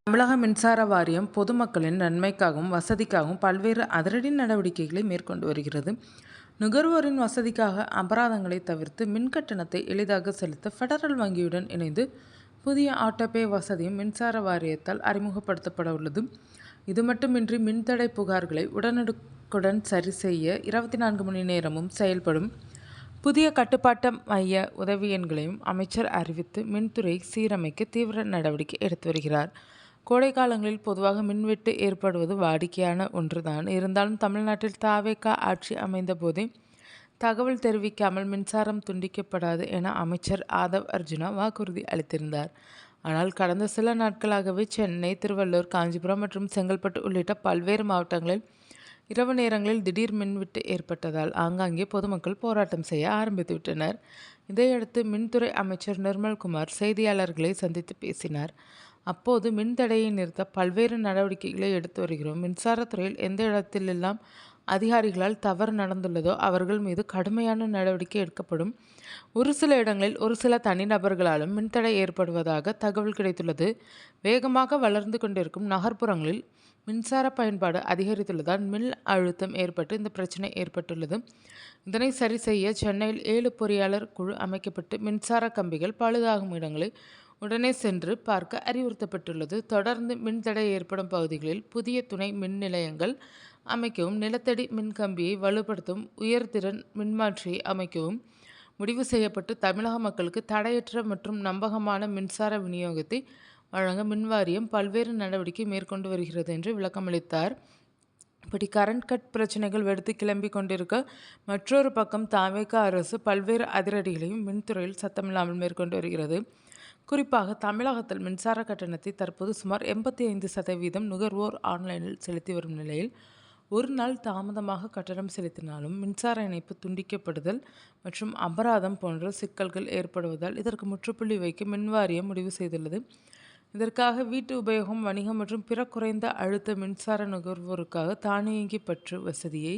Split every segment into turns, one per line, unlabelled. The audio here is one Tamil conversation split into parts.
தமிழக மின்சார வாரியம் பொதுமக்களின் நன்மைக்காகவும் வசதிக்காகவும் பல்வேறு அதிரடி நடவடிக்கைகளை மேற்கொண்டு வருகிறது. நுகர்வோரின் வசதிக்காக அபராதங்களை தவிர்த்து மின் கட்டணத்தை எளிதாக செலுத்த ஃபெடரல் வங்கியுடன் இணைந்து புதிய ஆட்டோபே வசதியும் மின்சார வாரியத்தால் அறிமுகப்படுத்தப்பட உள்ளது. இது மட்டுமின்றி மின்தடை புகார்களை உடனுக்குடன் சரி செய்ய 24 மணி நேரமும் செயல்படும் புதிய கட்டுப்பாட்டு மைய உதவி எண்களையும் அமைச்சர் அறிவித்து மின்துறையை சீரமைக்க தீவிர நடவடிக்கை எடுத்து வருகிறார். கோடை காலங்களில் பொதுவாக மின்வெட்டு ஏற்படுவது வாடிக்கையான ஒன்றுதான். இருந்தாலும் தமிழ்நாட்டில் தவேக ஆட்சி அமைந்த போதே தகவல் தெரிவிக்காமல் மின்சாரம் துண்டிக்கப்படாது என அமைச்சர் ஆதவ் அர்ஜுனா வாக்குறுதி அளித்திருந்தார். ஆனால் கடந்த சில நாட்களாகவே சென்னை, திருவள்ளூர், காஞ்சிபுரம் மற்றும் செங்கல்பட்டு உள்ளிட்ட பல்வேறு மாவட்டங்களில் இரவு நேரங்களில் திடீர் மின்வெட்டு ஏற்பட்டதால் ஆங்காங்கே பொதுமக்கள் போராட்டம் செய்ய ஆரம்பித்துவிட்டனர். இதையடுத்து மின்துறை அமைச்சர் நிர்மல்குமார் செய்தியாளர்களை சந்தித்து பேசினார். அப்போது மின்தடையை நிறுத்த பல்வேறு நடவடிக்கைகளை எடுத்து வருகிறோம். மின்சாரத்துறையில் எந்த இடத்திலெல்லாம் அதிகாரிகளால் தவறு நடந்துள்ளதோ அவர்கள் மீது கடுமையான நடவடிக்கை எடுக்கப்படும். ஒரு சில இடங்களில் ஒரு சில தனிநபர்களாலும் மின்தடை ஏற்படுவதாக தகவல் கிடைத்துள்ளது. வேகமாக வளர்ந்து கொண்டிருக்கும் நகர்ப்புறங்களில் மின்சார பயன்பாடு அதிகரித்துள்ளதால் மின் அழுத்தம் ஏற்பட்டு இந்த பிரச்சனை ஏற்பட்டுள்ளது. இதனை சரி செய்ய சென்னையில் 7 பொறியாளர் குழு அமைக்கப்பட்டு மின்சார கம்பிகள் பழுதாகும் இடங்களை உடனே சென்று பார்க்க அறிவுறுத்தப்பட்டுள்ளது. தொடர்ந்து மின்தடை ஏற்படும் பகுதிகளில் புதிய துணை மின் நிலையங்கள் அமைக்கவும், நிலத்தடி மின்கம்பியை வலுப்படுத்தும் உயர்திறன் மின்மாற்றியை அமைக்கவும் முடிவு செய்யப்பட்டு தமிழக மக்களுக்கு தடையற்ற மற்றும் நம்பகமான மின்சார விநியோகத்தை வழங்க மின்வாரியம் பல்வேறு நடவடிக்கை மேற்கொண்டு வருகிறது என்று விளக்கமளித்தார். இப்படி கரண்ட் கட் பிரச்சனைகள் வெடித்து கிளம்பி கொண்டிருக்க மற்றொரு பக்கம் தவேக அரசு பல்வேறு அதிரடிகளையும் மின்துறையில் சத்தமில்லாமல் மேற்கொண்டு வருகிறது. குறிப்பாக தமிழகத்தில் மின்சார கட்டணத்தை தற்போது சுமார் 85% நுகர்வோர் ஆன்லைனில் செலுத்தி வரும் நிலையில் ஒரு நாள் தாமதமாக கட்டணம் செலுத்தினாலும் மின்சார இணைப்பு துண்டிக்கப்படுதல் மற்றும் அபராதம் போன்ற சிக்கல்கள் ஏற்படுவதால் இதற்கு முற்றுப்புள்ளி வைக்க மின்வாரியம் முடிவு செய்துள்ளது. இதற்காக வீட்டு உபயோகம், வணிகம் மற்றும் பிற குறைந்த அழுத்த மின்சார நுகர்வோருக்காக தானியங்கி பற்று வசதியை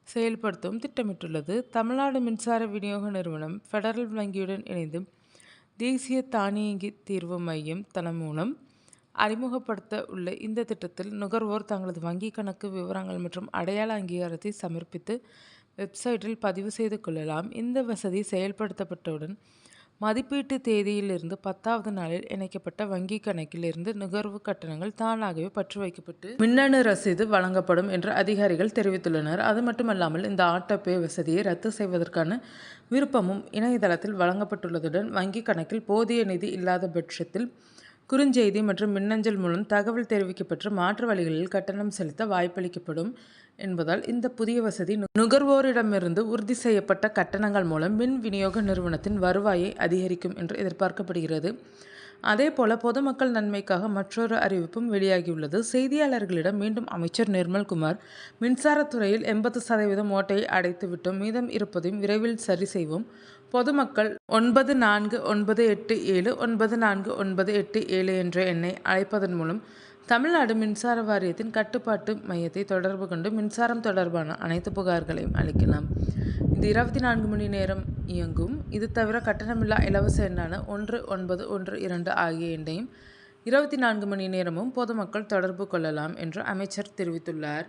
செயல்படுத்தவும் திட்டமிட்டுள்ளது. தமிழ்நாடு மின்சார விநியோக நிறுவனம் ஃபெடரல் வங்கியுடன் இணைந்து தேசிய தானியங்கி தீர்வு மையம் தளம் மூலம் அறிமுகப்படுத்த உள்ள இந்த திட்டத்தில் நுகர்வோர் தங்களது வங்கி கணக்கு விவரங்கள் மற்றும் அடையாள அங்கீகாரத்தை சமர்ப்பித்து வெப்சைட்டில் பதிவு செய்து கொள்ளலாம். இந்த வசதி செயல்படுத்தப்பட்டவுடன் மதிப்பீட்டு தேதியிலிருந்து 10வது நாளில் இணைக்கப்பட்ட வங்கி கணக்கில் இருந்து நுகர்வு கட்டணங்கள் தானாகவே பற்று வைக்கப்பட்டு மின்னணு ரசீது வழங்கப்படும் என்று அதிகாரிகள் தெரிவித்துள்ளனர். அது மட்டுமல்லாமல் இந்த ஆட்டோபே வசதியை ரத்து செய்வதற்கான விருப்பமும் இணையதளத்தில் வழங்கப்பட்டுள்ளதுடன் வங்கி கணக்கில் போதிய நிதி இல்லாத பட்சத்தில் குறுஞ்செய்தி மற்றும் மின்னஞ்சல் மூலம் தகவல் தெரிவிக்கப்பட்டு மாற்று வழிகளில் கட்டணம் செலுத்த வாய்ப்பளிக்கப்படும் என்பதால் இந்த புதிய வசதி நுகர்வோரிடமிருந்து உறுதி செய்யப்பட்ட கட்டணங்கள் மூலம் மின் விநியோக நிறுவனத்தின் வருவாயை அதிகரிக்கும் என்று எதிர்பார்க்கப்படுகிறது. அதேபோல பொதுமக்கள் நன்மைக்காக மற்றொரு அறிவிப்பும் வெளியாகியுள்ளது. செய்தியாளர்களிடம் மீண்டும் அமைச்சர் நிர்மல்குமார், மின்சாரத்துறையில் 80% ஓட்டையை அடைத்துவிட்டோம், மீதம் இருப்பதையும் விரைவில் சரி செய்வோம். பொதுமக்கள் 949879 9497 என்ற எண்ணை அழைப்பதன் மூலம் தமிழ்நாடு மின்சார வாரியத்தின் கட்டுப்பாட்டு மையத்தை தொடர்பு கொண்டு மின்சாரம் தொடர்பான அனைத்து புகார்களையும் அளிக்கலாம். இது 24 மணி நேரம் இயங்கும். இது தவிர கட்டணமில்லா இலவச எண்ணான 1912 ஆகிய எண்ணையும் 24 மணி நேரமும் பொதுமக்கள் தொடர்பு கொள்ளலாம் என்று அமைச்சர் தெரிவித்துள்ளார்.